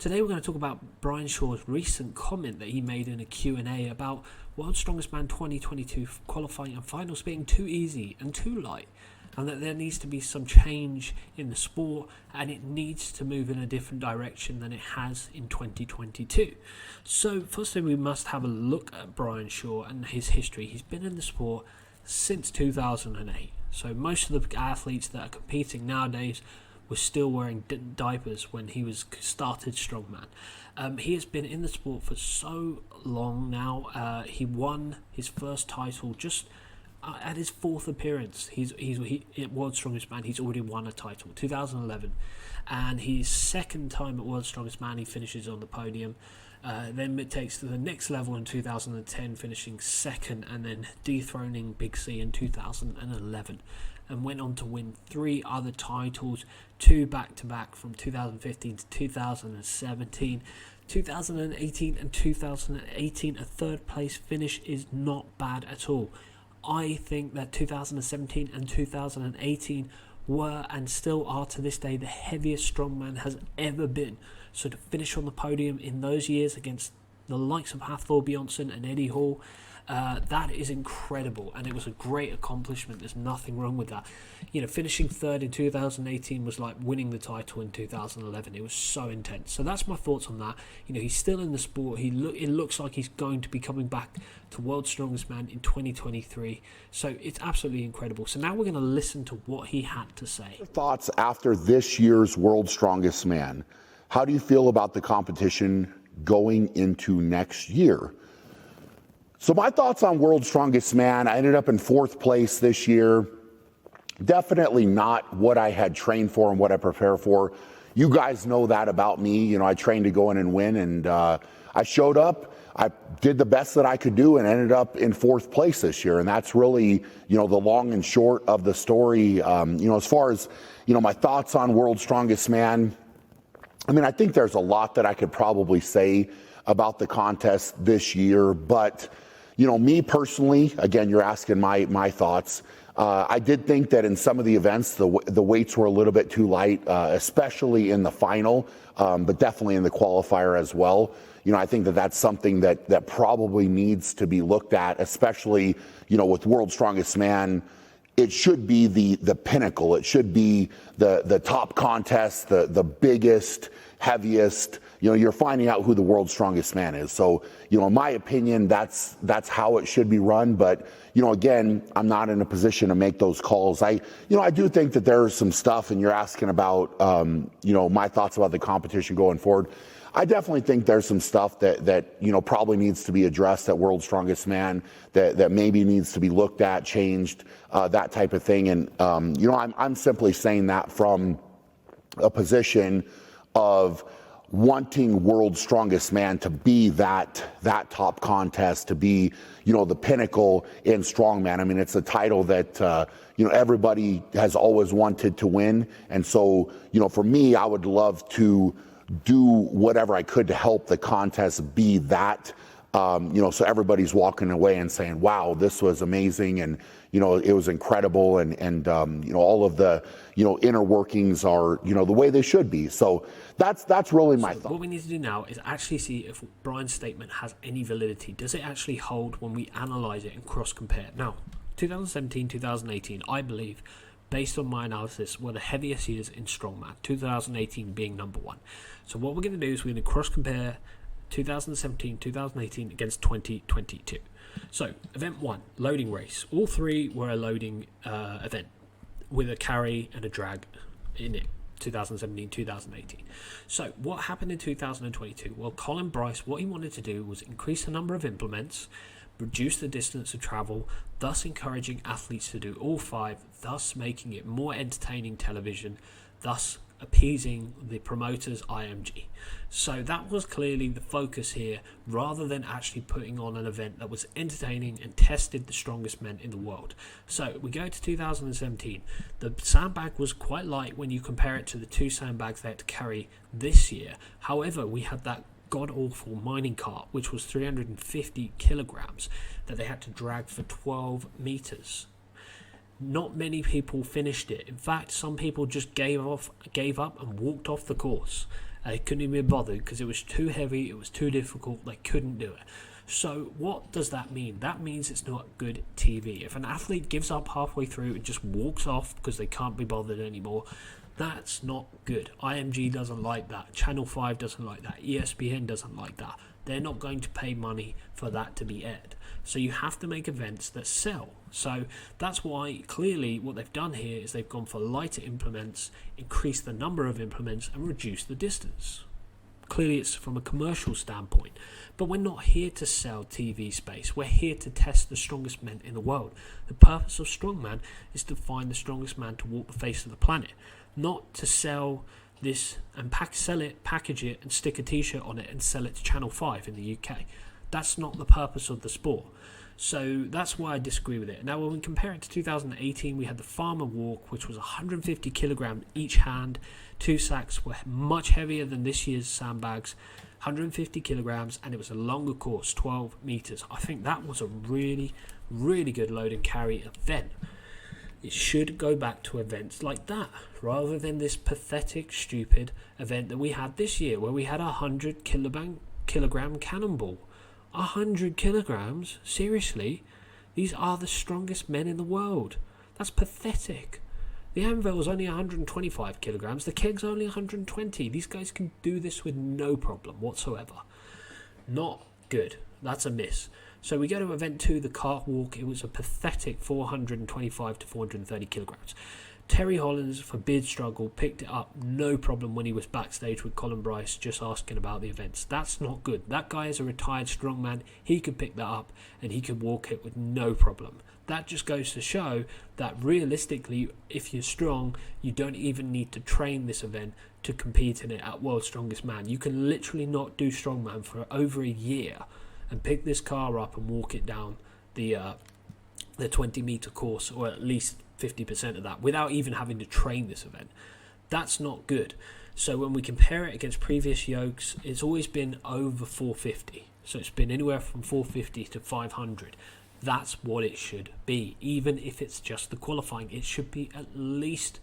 Today we're going to talk about Brian Shaw's recent comment that he made in a Q&A about World's Strongest Man 2022 qualifying and finals being too easy and too light, and that there needs to be some change in the sport and it needs to move in a different direction than it has in 2022. So firstly, we must have a look at Brian Shaw and his history. He's been in the sport since 2008. So most of the athletes that are competing nowadays were still wearing diapers when he was started strongman. He has been in the sport for so long now. He won his first title just at his fourth appearance. He's World's Strongest Man. He's already won a title, 2011, and his second time at World's Strongest Man, he finishes on the podium. Then it takes to the next level in 2010, finishing second, and then dethroning Big C in 2011, and went on to win 3 other titles, 2 back-to-back from 2015 to 2017. 2018 and 2018, a third place finish is not bad at all. I think that 2017 and 2018 were and still are to this day the heaviest strongman has ever been. So to finish on the podium in those years against the likes of Hathor Bjornsson and Eddie Hall, that is incredible, and it was a great accomplishment. There's nothing wrong with that. Finishing third in 2018 was like winning the title in 2011. It was so intense. So that's my thoughts on that. He's still in the sport. It looks like he's going to be coming back to World's Strongest Man in 2023. So it's absolutely incredible. So now we're going to listen to what he had to say. Thoughts after this year's World's Strongest Man? How do you feel about the competition going into next year? So my thoughts on World's Strongest Man, I ended up in 4th place this year. Definitely not what I had trained for and what I prepare for. You guys know that about me. I trained to go in and win, and I showed up. I did the best that I could do and ended up in 4th place this year. And that's really, the long and short of the story. As far as, my thoughts on World's Strongest Man, I think there's a lot that I could probably say about the contest this year, but me personally, again, you're asking my thoughts. I did think that in some of the events, the weights were a little bit too light, especially in the final, but definitely in the qualifier as well. I think that that's something that probably needs to be looked at, especially, with World's Strongest Man. It should be the pinnacle. It should be the top contest, the biggest, heaviest. You're finding out who the World's Strongest Man is. So, in my opinion, that's how it should be run. But, again, I'm not in a position to make those calls. I do think that there's some stuff, and you're asking about, my thoughts about the competition going forward. I definitely think there's some stuff that probably needs to be addressed at World's Strongest Man, that maybe needs to be looked at, changed, that type of thing. And I'm simply saying that from a position of wanting World's Strongest Man to be that top contest, to be the pinnacle in strongman. It's a title that everybody has always wanted to win, and so for me, I would love to do whatever I could to help the contest be that, so everybody's walking away and saying, wow, this was amazing, and it was incredible, and all of the inner workings are the way they should be. So that's really my thought. What we need to do now is actually see if Brian's statement has any validity. Does it actually hold when we analyze it and cross compare? Now, 2017, 2018, I believe, based on my analysis, were the heaviest years in strongman, 2018 being number 1. So what we're going to do is we're going to cross compare 2017, 2018 against 2022. So event 1, loading race. All 3 were a loading event with a carry and a drag in it, 2017, 2018. So what happened in 2022? Well, Colin Bryce, what he wanted to do was increase the number of implements, reduce the distance of travel, thus encouraging athletes to do all 5, thus making it more entertaining television, thus appeasing the promoter's IMG. So that was clearly the focus here, rather than actually putting on an event that was entertaining and tested the strongest men in the world. So we go to 2017. The sandbag was quite light when you compare it to the 2 sandbags they had to carry this year. However, we had that god-awful mining cart, which was 350 kilograms, that they had to drag for 12 meters. Not many people finished it. In fact, some people just gave up and walked off the course. They couldn't even be bothered because it was too heavy, it was too difficult, they couldn't do it. So what does that mean? That means it's not good TV. If an athlete gives up halfway through and just walks off because they can't be bothered anymore, that's not good. IMG doesn't like that. Channel 5 doesn't like that. ESPN doesn't like that. They're not going to pay money for that to be aired. So you have to make events that sell. So that's why clearly what they've done here is they've gone for lighter implements, increased the number of implements, and reduced the distance. Clearly it's from a commercial standpoint. But we're not here to sell TV space. We're here to test the strongest men in the world. The purpose of Strongman is to find the strongest man to walk the face of the planet. Not to sell this and sell it, package it, and stick a t-shirt on it and sell it to Channel 5 in the UK. That's not the purpose of the sport. So that's why I disagree with it. Now, when we compare it to 2018, we had the Farmer Walk, which was 150 kilograms each hand. 2 sacks were much heavier than this year's sandbags, 150 kilograms, and it was a longer course, 12 meters. I think that was a really, really good load and carry event. It should go back to events like that, rather than this pathetic, stupid event that we had this year, where we had a 100 kilogram cannonball. 100 kilograms? Seriously? These are the strongest men in the world. That's pathetic. The anvil is only 125 kilograms. The keg's only 120. These guys can do this with no problem whatsoever. Not good. That's a miss. So we go to event 2, the cart walk. It was a pathetic 425 to 430 kilograms. Terry Hollins, for bid struggle, picked it up no problem when he was backstage with Colin Bryce just asking about the events. That's not good. That guy is a retired strongman. He could pick that up and he could walk it with no problem. That just goes to show that realistically, if you're strong, you don't even need to train this event to compete in it at World's Strongest Man. You can literally not do strongman for over a year and pick this car up and walk it down the 20-meter course, or at least 50% of that, without even having to train this event. That's not good. So when we compare it against previous yokes, it's always been over 450. So it's been anywhere from 450 to 500. That's what it should be. Even if it's just the qualifying, it should be at least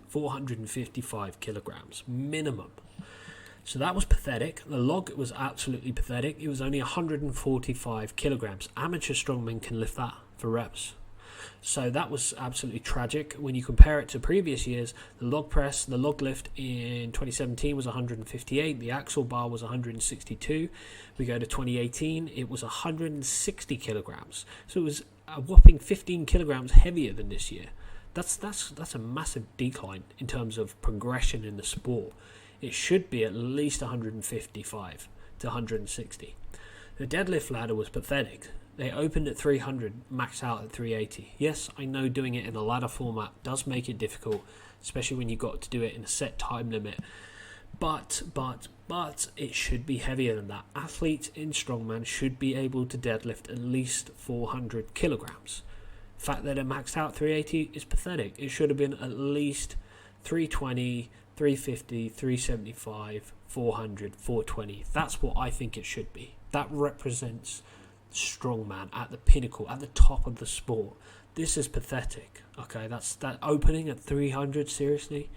455 kilograms minimum. So that was pathetic. The log was absolutely pathetic. It was only 145 kilograms. Amateur strongmen can lift that for reps. So that was absolutely tragic. When you compare it to previous years, the log press, the log lift in 2017 was 158. The axle bar was 162. We go to 2018, it was 160 kilograms. So it was a whopping 15 kilograms heavier than this year. That's a massive decline in terms of progression in the sport. It should be at least 155 to 160. The deadlift ladder was pathetic. They opened at 300, maxed out at 380. Yes, I know doing it in a ladder format does make it difficult, especially when you've got to do it in a set time limit. But it should be heavier than that. Athletes in strongman should be able to deadlift at least 400 kilograms. The fact that it maxed out 380 is pathetic. It should have been at least 320, 350, 375, 400, 420. That's what I think it should be. That represents strongman at the pinnacle, at the top of the sport. This is pathetic. Okay, that opening at 300, seriously?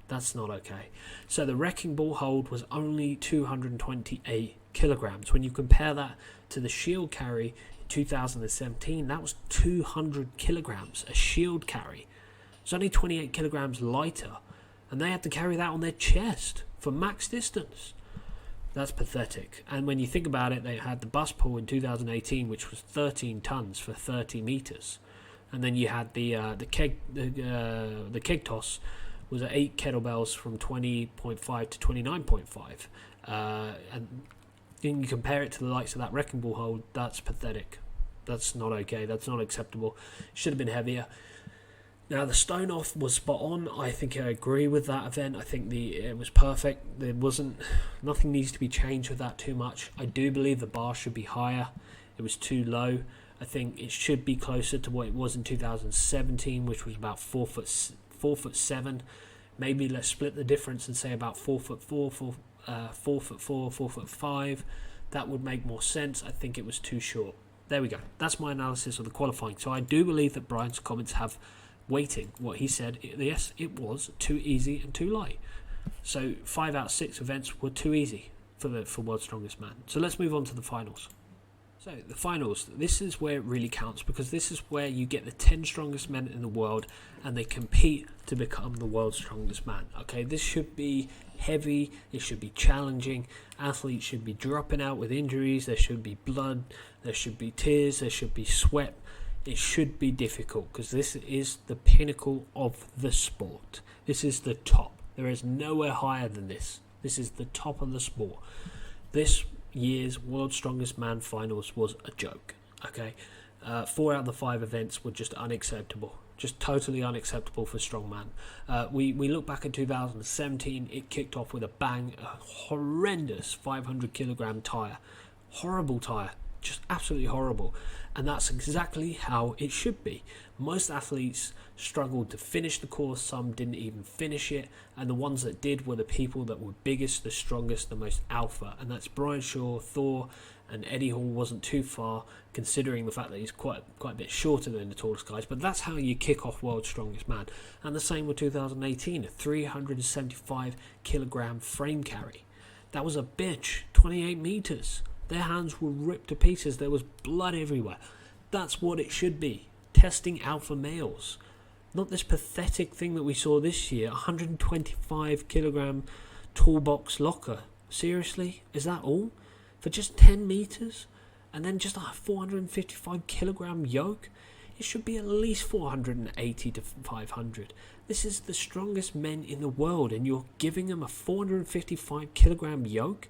That's not okay. So the wrecking ball hold was only 228 kilograms. When you compare that to the shield carry in 2017, that was 200 kilograms, a shield carry. It's only 28 kilograms lighter, and they had to carry that on their chest for max distance. That's pathetic. And when you think about it, they had the bus pull in 2018, which was 13 tons for 30 meters, and then you had the keg toss was at 8 kettlebells from 20.5 to 29.5, and then you compare it to the likes of that wrecking ball hold. That's pathetic. That's not okay. That's not acceptable. Should have been heavier. Now, the stone off was spot on. I think I agree with that event. I think it was perfect. Nothing needs to be changed with that too much. I do believe the bar should be higher. It was too low. I think it should be closer to what it was in 2017, which was about 4'7". Maybe let's split the difference and say about 4'4", 4'5". That would make more sense. I think it was too short. There we go. That's my analysis of the qualifying. So I do believe that Brian's comments have weighting. What he said, yes, it was too easy and too light. So 5 out of 6 events were too easy for World's Strongest Man. So let's move on to the finals. So the finals, this is where it really counts, because this is where you get the 10 strongest men in the world and they compete to become the world's strongest man. Okay, this should be heavy, it should be challenging, athletes should be dropping out with injuries, there should be blood, there should be tears, there should be sweat. It should be difficult because this is the pinnacle of the sport. This is the top. There is nowhere higher than this. This is the top of the sport. This year's World's Strongest Man finals was a joke. Okay, 4 out of the 5 events were just unacceptable, just totally unacceptable for strongman. We look back at 2017. It kicked off with a bang, a horrendous 500 kilogram tire, horrible tire, just absolutely horrible. And that's exactly how it should be. Most athletes struggled to finish the course, some didn't even finish it, and the ones that did were the people that were biggest, the strongest, the most alpha. And that's Brian Shaw, Thor, and Eddie Hall wasn't too far, considering the fact that he's quite a bit shorter than the tallest guys. But that's how you kick off World's Strongest Man. And the same with 2018, a 375 kilogram frame carry. That was a bitch, 28 meters. Their hands were ripped to pieces. There was blood everywhere. That's what it should be. Testing alpha males. Not this pathetic thing that we saw this year. 125 kilogram toolbox locker. Seriously? Is that all? For just 10 meters? And then just a 455 kilogram yoke? It should be at least 480 to 500. This is the strongest men in the world, and you're giving them a 455 kilogram yoke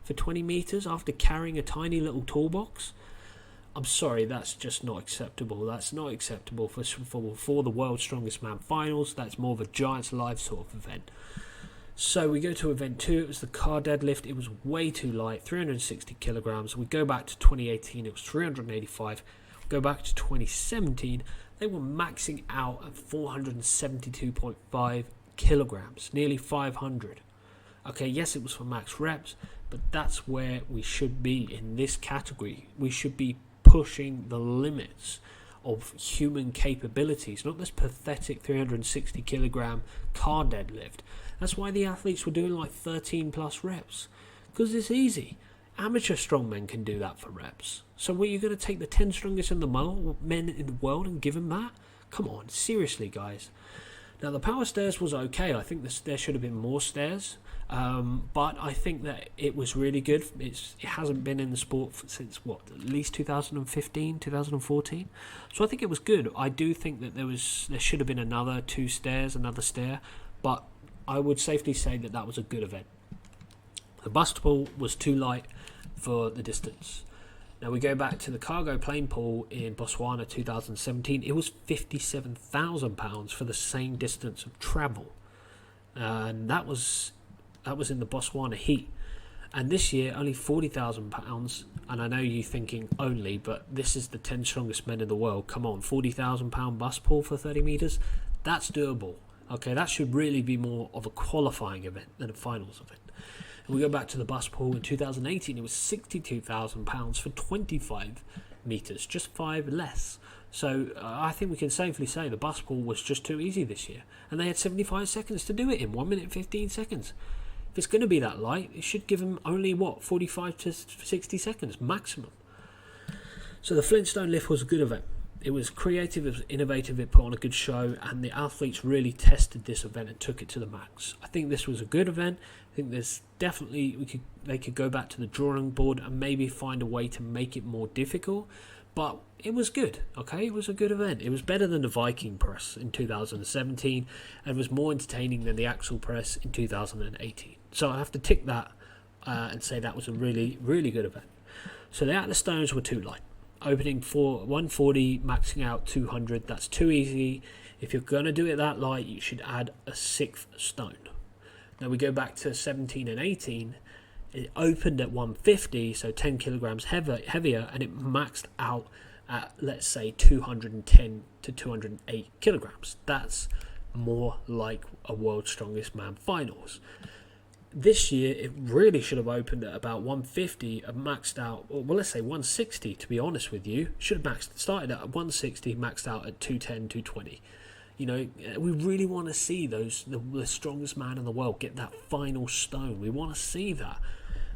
for 20 meters after carrying a tiny little toolbox? I'm sorry, that's just not acceptable. That's not acceptable for the World's Strongest Man finals. That's more of a Giants Live sort of event. So we go to event 2. It was the car deadlift. It was way too light, 360 kilograms. We go back to 2018. It was 385. Go back to 2017. They were maxing out at 472.5 kilograms, nearly 500. Okay, yes, it was for max reps, but that's where we should be in this category. We should be pushing the limits of human capabilities, not this pathetic 360 kilogram car deadlift. That's why the athletes were doing like 13 plus reps, because it's easy. Amateur strongmen can do that for reps. So were you going to take the 10 strongest men in the world and give them that? Come on, seriously, guys. Now, the power stairs was okay. I think there should have been more stairs. But I think that it was really good. It hasn't been in the sport since, at least 2015, 2014. So I think it was good. I do think that there should have been another 2 stairs, another stair. But I would safely say that was a good event. The bust pull was too light for the distance. Now we go back to the cargo plane pull in Botswana 2017. It was 57,000 pounds for the same distance of travel. And that was in the Botswana heat. And this year, only 40,000 pounds. And I know you're thinking only, but this is the 10 strongest men in the world. Come on, 40,000 pound bust pull for 30 meters? That's doable. Okay, that should really be more of a qualifying event than a finals event. And we go back to the bust pull in 2018. It was 62,000 pounds for 25 meters, just 5 less. So I think we can safely say the bust pull was just too easy this year. And they had 75 seconds to do it in 1 minute 15 seconds. If it's going to be that light, it should give them only, 45 to 60 seconds maximum. So the Flintstone lift was a good event. It was creative, it was innovative, it put on a good show, and the athletes really tested this event and took it to the max. I think this was a good event. I think there's definitely, they could go back to the drawing board and maybe find a way to make it more difficult. But it was good, okay? It was a good event. It was better than the Viking press in 2017 and was more entertaining than the Axel press in 2018. So I have to tick that and say that was a really, really good event. So the Atlas stones were too light. Opening for 140, maxing out 200. That's too easy. If you're going to do it that light, you should add a 6th stone. Now we go back to 17 and 18. It opened at 150, so 10 kilograms heavier, and it maxed out at, let's say, 210 to 208 kilograms. That's more like a World's Strongest Man finals. This year, it really should have opened at about 150 and maxed out, well, let's say 160, to be honest with you. Should have started at 160, maxed out at 210, 220. You know, we really want to see the strongest man in the world get that final stone. We want to see that.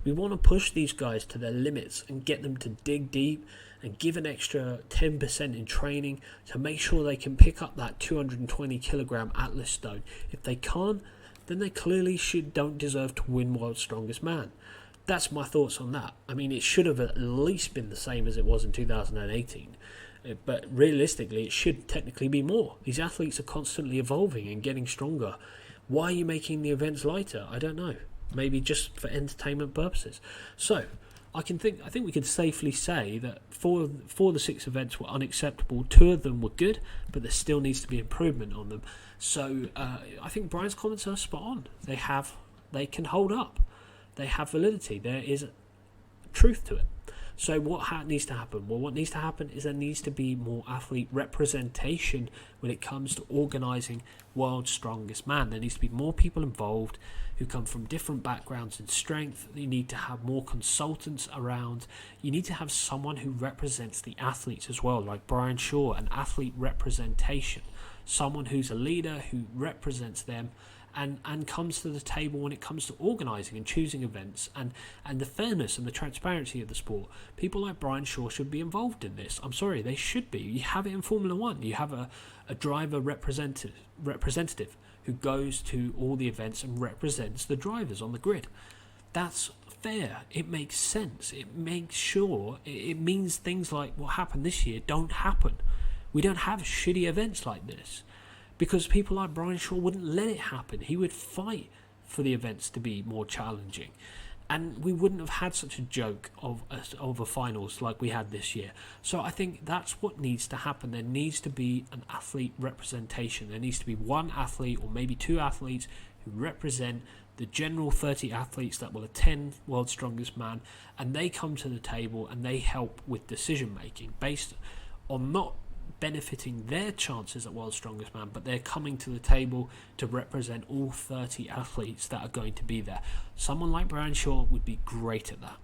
We want to push these guys to their limits and get them to dig deep and give an extra 10% in training to make sure they can pick up that 220 kilogram Atlas stone. If they can't, then they clearly don't deserve to win World's Strongest Man. That's my thoughts on that. I mean, it should have at least been the same as it was in 2018. But realistically, it should technically be more. These athletes are constantly evolving and getting stronger. Why are you making the events lighter? I don't know. Maybe just for entertainment purposes. So, I think we could safely say that four of the 6 events were unacceptable. 2 of them were good, but there still needs to be improvement on them. So, I think Brian's comments are spot on. They can hold up. They have validity. There is truth to it. So what needs to happen? Well, what needs to happen is there needs to be more athlete representation when it comes to organising World's Strongest Man. There needs to be more people involved who come from different backgrounds in strength. You need to have more consultants around. You need to have someone who represents the athletes as well, like Brian Shaw, an athlete representation. Someone who's a leader who represents them and comes to the table when it comes to organising and choosing events and the fairness and the transparency of the sport. People like Brian Shaw should be involved in this. I'm sorry, they should be. You have it in Formula 1. You have a driver representative who goes to all the events and represents the drivers on the grid. That's fair. It makes sense. It makes sure, it means things like what happened this year don't happen. We don't have shitty events like this. Because people like Brian Shaw wouldn't let it happen. He would fight for the events to be more challenging. And we wouldn't have had such a joke of a finals like we had this year. So I think that's what needs to happen. There needs to be an athlete representation. There needs to be 1 athlete or maybe 2 athletes who represent the general 30 athletes that will attend World's Strongest Man. And they come to the table and they help with decision making based on not benefiting their chances at World's Strongest Man, but they're coming to the table to represent all 30 athletes that are going to be there. Someone like Brian Shaw would be great at that.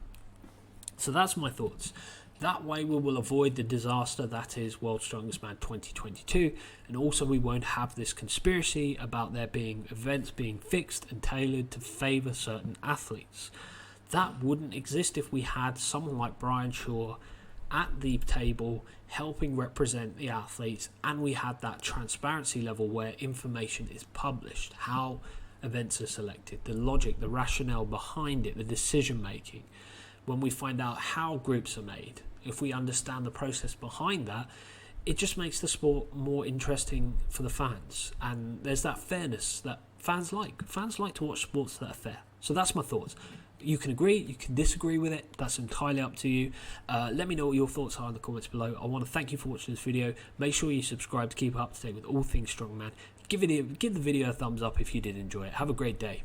So that's my thoughts. That way we will avoid the disaster that is World's Strongest Man 2022, and also we won't have this conspiracy about there being events being fixed and tailored to favour certain athletes. That wouldn't exist if we had someone like Brian Shaw at the table helping represent the athletes, and we had that transparency level where information is published, how events are selected, the logic, the rationale behind it, the decision making. When we find out how groups are made, if we understand the process behind that, it just makes the sport more interesting for the fans. And there's that fairness that fans like. Fans like to watch sports that are fair. So that's my thoughts. You can agree, you can disagree with it. That's entirely up to you. Let me know what your thoughts are in the comments below. I want to thank you for watching this video. Make sure you subscribe to keep up to date with all things strongman. Give the video a thumbs up if you did enjoy it. Have a great day.